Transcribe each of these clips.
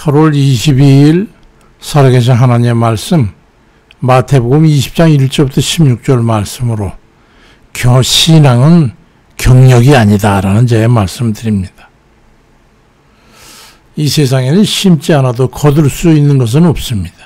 8월 22일 살아계신 하나님의 말씀 마태복음 20장 1절부터 16절 말씀으로 신앙은 경력이 아니다라는 제 말씀드립니다. 이 세상에는 심지 않아도 거둘 수 있는 것은 없습니다.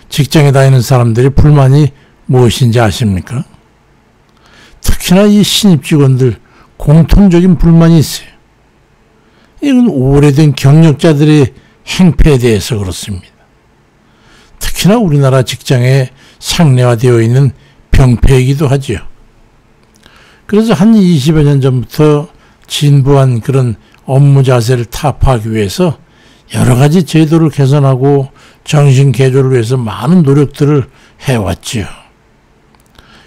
직장에 다니는 사람들이 불만이 무엇인지 아십니까? 특히나 이 신입 직원들 공통적인 불만이 있어요. 이건 오래된 경력자들의 행패에 대해서 그렇습니다. 특히나 우리나라 직장에 상례화되어 있는 병폐이기도 하지요. 그래서 한 20여 년 전부터 진부한 그런 업무 자세를 타파하기 위해서 여러 가지 제도를 개선하고 정신 개조를 위해서 많은 노력들을 해왔지요.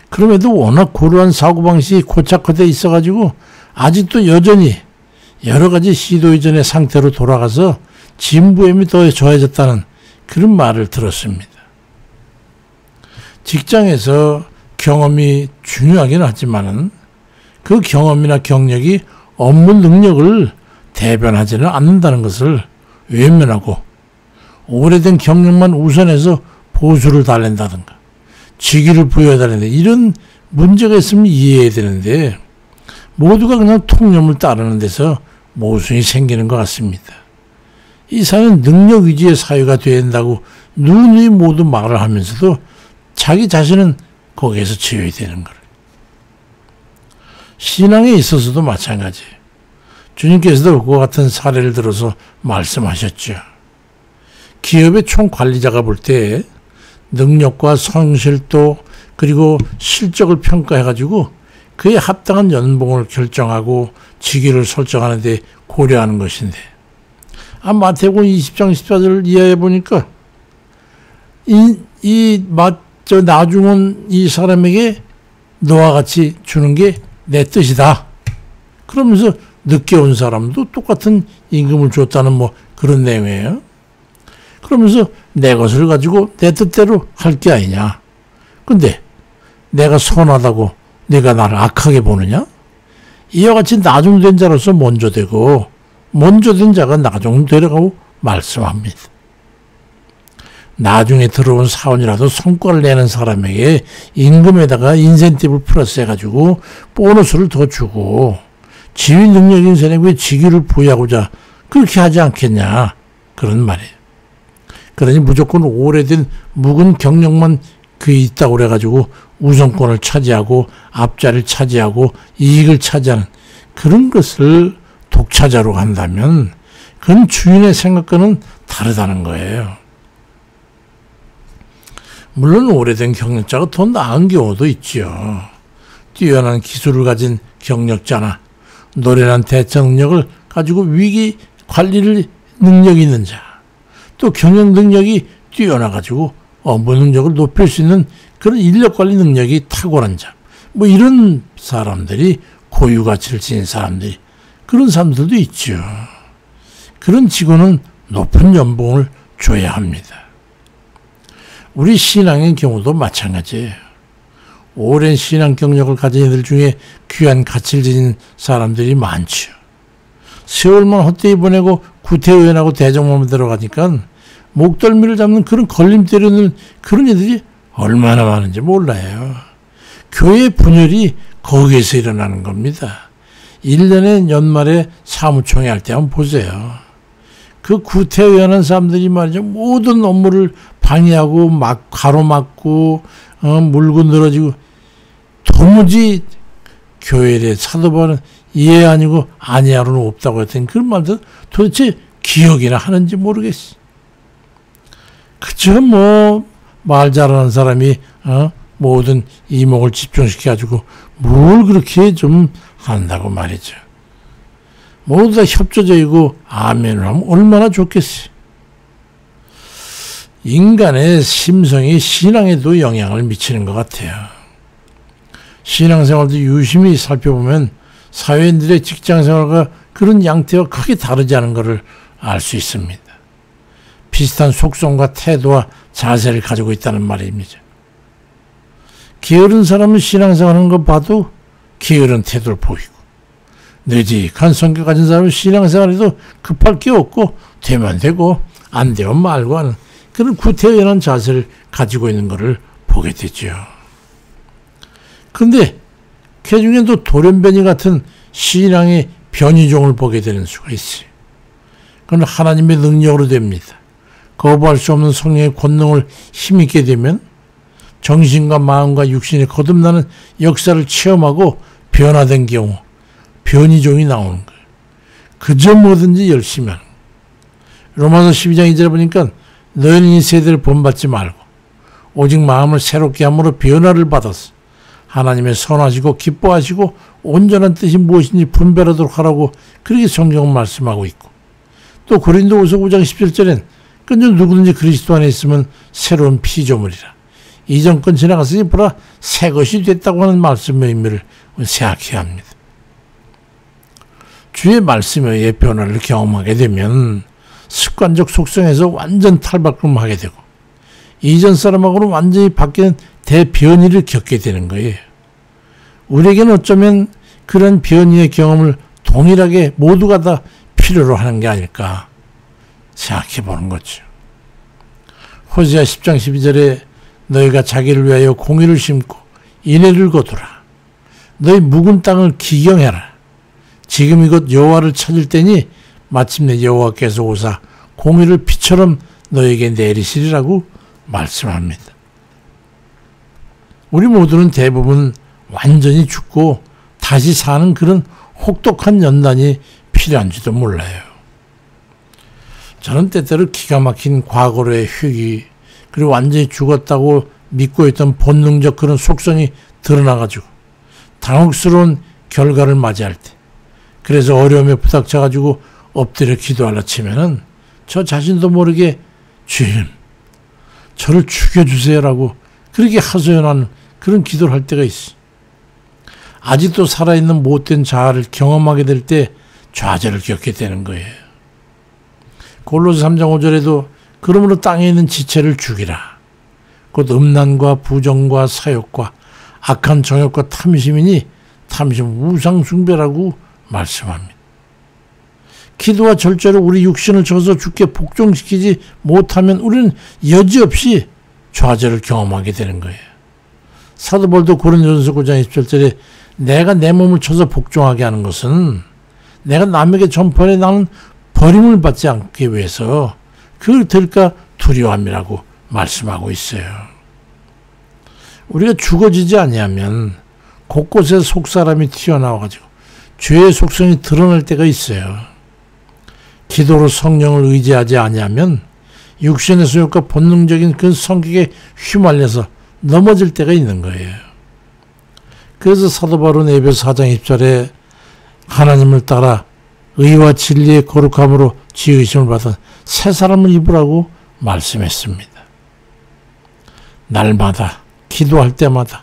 그럼에도 워낙 고루한 사고방식이 고착화되어 있어가지고 아직도 여전히 여러 가지 시도 이전의 상태로 돌아가서 진부함이 더 좋아졌다는 그런 말을 들었습니다. 직장에서 경험이 중요하긴 하지만은 그 경험이나 경력이 업무 능력을 대변하지는 않는다는 것을 외면하고 오래된 경력만 우선해서 보수를 달랜다든가 직위를 부여해달라든가 이런 문제가 있으면 이해해야 되는데 모두가 그냥 통념을 따르는 데서 모순이 생기는 것 같습니다. 이 사회는 능력 위주의 사회가 돼야 된다고 누누이 모두 말을 하면서도 자기 자신은 거기에서 지어야 되는 거예요. 신앙에 있어서도 마찬가지예요. 주님께서도 그와 같은 사례를 들어서 말씀하셨죠. 기업의 총관리자가 볼 때 능력과 성실도 그리고 실적을 평가해가지고 그에 합당한 연봉을 결정하고 직위를 설정하는 데 고려하는 것인데 마태복음 20장 14절을 이해해 보니까 나중은 이 사람에게 너와 같이 주는 게 내 뜻이다. 그러면서 늦게 온 사람도 똑같은 임금을 줬다는 그런 내용이에요. 그러면서 내 것을 가지고 내 뜻대로 할 게 아니냐. 근데 내가 선하다고 네가 나를 악하게 보느냐? 이와 같이 나중된 자로서 먼저 되고 먼저 된 자가 나중되라고 말씀합니다. 나중에 들어온 사원이라도 성과를 내는 사람에게 임금에다가 인센티브를 플러스 해가지고 보너스를 더 주고 지휘 능력인 사람에게 직위를 부여하고자 그렇게 하지 않겠냐 그런 말이에요. 그러니 무조건 오래된 묵은 경력만 있다고 그래가지고 우선권을 차지하고 앞자리를 차지하고 이익을 차지하는 그런 것을 독차지하러 간다면 그건 주인의 생각과는 다르다는 거예요. 물론 오래된 경력자가 더 나은 경우도 있지요. 뛰어난 기술을 가진 경력자나 노련한 대처 능력을 가지고 위기 관리를 능력이 있는 자, 또 경영 능력이 뛰어나가지고 업무 능력을 높일 수 있는 그런 인력 관리 능력이 탁월한 자, 이런 사람들이 고유 가치를 지닌 사람들이 그런 사람들도 있죠. 그런 직원은 높은 연봉을 줘야 합니다. 우리 신앙의 경우도 마찬가지예요. 오랜 신앙 경력을 가진 이들 중에 귀한 가치를 지닌 사람들이 많죠. 세월만 헛되이 보내고 구태의원하고 대정모에 들어가니까 목덜미를 잡는 그런 걸림돌이는 그런 애들이 얼마나 많은지 몰라요. 교회 분열이 거기에서 일어나는 겁니다. 1년에 연말에 사무총회 할 때 한번 보세요. 그 구태의원한 사람들이 말이죠. 모든 업무를 방해하고 가로막고 물고 늘어지고 도무지 교회에 대해 사도바울은 이해 아니고 아니하로는 없다고 했더니 그런 말도 도대체 기억이나 하는지 모르겠어. 그저 말 잘하는 사람이 모든 이목을 집중시켜가지고 뭘 그렇게 좀 한다고 말이죠. 모두 다 협조적이고 아멘을 하면 얼마나 좋겠어요. 인간의 심성이 신앙에도 영향을 미치는 것 같아요. 신앙생활도 유심히 살펴보면 사회인들의 직장생활과 그런 양태와 크게 다르지 않은 것을 알 수 있습니다. 비슷한 속성과 태도와 자세를 가지고 있다는 말입니다. 게으른 사람은 신앙생활하는 거 봐도 게으른 태도를 보이고 뇌직한 성격 가진 사람은 신앙생활에도 급할 게 없고 되면 되고 안 되면 말고 하는 그런 구태연한 자세를 가지고 있는 것을 보게 되죠. 그런데 그 중에도 돌연변이 같은 신앙의 변이종을 보게 되는 수가 있어요. 그건 하나님의 능력으로 됩니다. 거부할 수 없는 성령의 권능을 힘있게 되면 정신과 마음과 육신의 거듭나는 역사를 체험하고 변화된 경우 변이종이 나오는 거예요. 그저 뭐든지 열심히 하는 거예요. 로마서 12장 2절에 보니까 너희는 이 세대를 본받지 말고 오직 마음을 새롭게 함으로 변화를 받아서 하나님의 선하시고 기뻐하시고 온전한 뜻이 무엇인지 분별하도록 하라고 그렇게 성경은 말씀하고 있고, 또 고린도후서 5장 17절엔 그저 누구든지 그리스도 안에 있으면 새로운 피조물이라 이전 건 지나갔으니 보라 새 것이 됐다고 하는 말씀의 의미를 생각해야 합니다. 주의 말씀에 의해 변화를 경험하게 되면 습관적 속성에서 완전 탈바꿈하게 되고 이전 사람하고는 완전히 바뀌는 대변이를 겪게 되는 거예요. 우리에게는 어쩌면 그런 변이의 경험을 동일하게 모두가 다 필요로 하는 게 아닐까 생각해 보는 거죠. 호세아 10장 12절에 너희가 자기를 위하여 공의를 심고 인애를 거두라. 너희 묵은 땅을 기경해라. 지금 이곳 여호와를 찾을 때니 마침내 여호와께서 오사 공의를 비처럼 너에게 내리시리라고 말씀합니다. 우리 모두는 대부분 완전히 죽고 다시 사는 그런 혹독한 연단이 필요한지도 몰라요. 저는 때때로 기가 막힌 과거로의 회귀 그리고 완전히 죽었다고 믿고 있던 본능적 그런 속성이 드러나가지고 당혹스러운 결과를 맞이할 때, 그래서 어려움에 부닥쳐가지고 엎드려 기도하려 치면은 저 자신도 모르게 주님 저를 죽여주세요라고 그렇게 하소연하는 그런 기도를 할 때가 있어. 아직도 살아있는 못된 자아를 경험하게 될 때 좌절을 겪게 되는 거예요. 골로새 3장 5절에도 그러므로 땅에 있는 지체를 죽이라. 곧 음란과 부정과 사욕과 악한 정욕과 탐심이니 탐심 우상숭배라고 말씀합니다. 기도와 절제로 우리 육신을 쳐서 죽게 복종시키지 못하면 우리는 여지없이 좌절을 경험하게 되는 거예요. 사도 바울도 고린도전서 9장 27절에 내가 내 몸을 쳐서 복종하게 하는 것은 내가 남에게 전파해 나는 버림을 받지 않기 위해서 그걸 될까 두려움이라고 말씀하고 있어요. 우리가 죽어지지 아니하면 곳곳에 속사람이 튀어나와가지고 죄의 속성이 드러날 때가 있어요. 기도로 성령을 의지하지 아니하면 육신의 소욕과 본능적인 그 성격에 휘말려서 넘어질 때가 있는 거예요. 그래서 사도 바울은 에베소 4장 10절에 하나님을 따라 의와 진리의 거룩함으로 지으심을 받은 새 사람을 입으라고 말씀했습니다. 날마다 기도할 때마다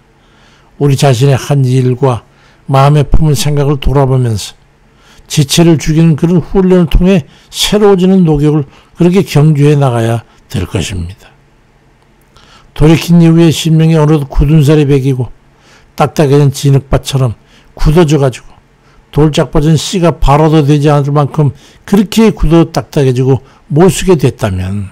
우리 자신의 한 일과 마음에 품은 생각을 돌아보면서 지체를 죽이는 그런 훈련을 통해 새로워지는 노력을 그렇게 경주해 나가야 될 것입니다. 돌이킨 이후에 심령이 어느덧 굳은 살이 배기고 딱딱해진 진흙밭처럼 굳어져가지고 돌짝 빠진 씨가 발화도 되지 않을 만큼 그렇게 굳어 딱딱해지고 못쓰게 됐다면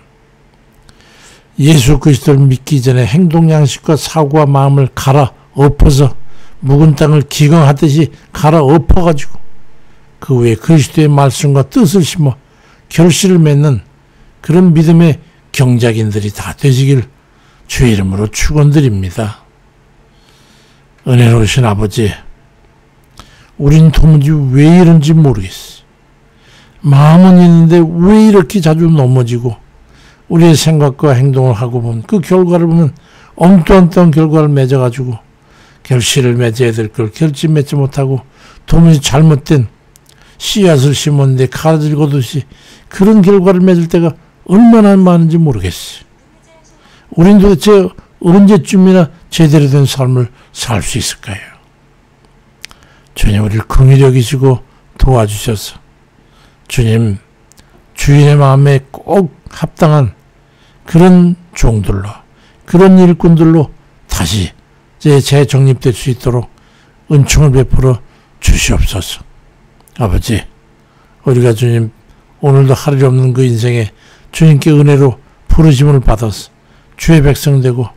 예수 그리스도를 믿기 전에 행동 양식과 사고와 마음을 갈아 엎어서 묵은 땅을 기경하듯이 갈아 엎어가지고 그 후에 그리스도의 말씀과 뜻을 심어 결실을 맺는 그런 믿음의 경작인들이 다 되시길 주의 이름으로 축원드립니다. 은혜로우신 아버지, 우린 도무지 왜 이런지 모르겠어. 마음은 있는데 왜 이렇게 자주 넘어지고 우리의 생각과 행동을 하고 보면 그 결과를 보면 엉뚱한 결과를 맺어가지고 결실을 맺어야 될 걸 결실 맺지 못하고 도무지 잘못된 씨앗을 심었는데 가지를 거두시 그런 결과를 맺을 때가 얼마나 많은지 모르겠어. 우린 도대체 언제쯤이나 제대로 된 삶을 살 수 있을까요? 주님, 우리를 긍휼히 여기시고 도와주셔서 주님, 주인의 마음에 꼭 합당한 그런 종들로, 그런 일꾼들로 다시 재정립될 수 있도록 은총을 베풀어 주시옵소서. 아버지, 우리가 주님 오늘도 하루 없는 그 인생에 주님께 은혜로 부르심을 받아서 주의 백성 되고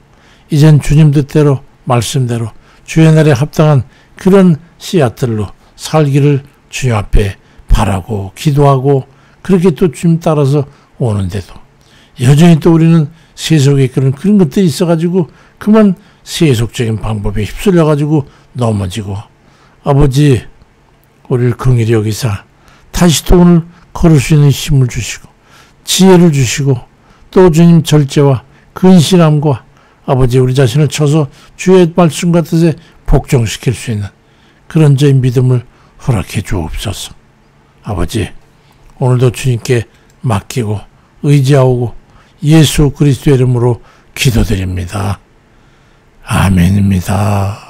이젠 주님 뜻대로 말씀대로 주의 날에 합당한 그런 씨앗들로 살기를 주님 앞에 바라고 기도하고 그렇게 또 주님 따라서 오는데도 여전히 또 우리는 세속에 그런 것들이 있어가지고 그만 세속적인 방법에 휩쓸려가지고 넘어지고 아버지 우리를 긍휼히 여기사 다시 또 오늘 걸을 수 있는 힘을 주시고 지혜를 주시고 또 주님 절제와 근신함과 아버지 우리 자신을 쳐서 주의 말씀과 뜻에 복종시킬 수 있는 그런 저의 믿음을 허락해 주옵소서. 아버지 오늘도 주님께 맡기고 의지하고 예수 그리스도의 이름으로 기도드립니다. 아멘입니다.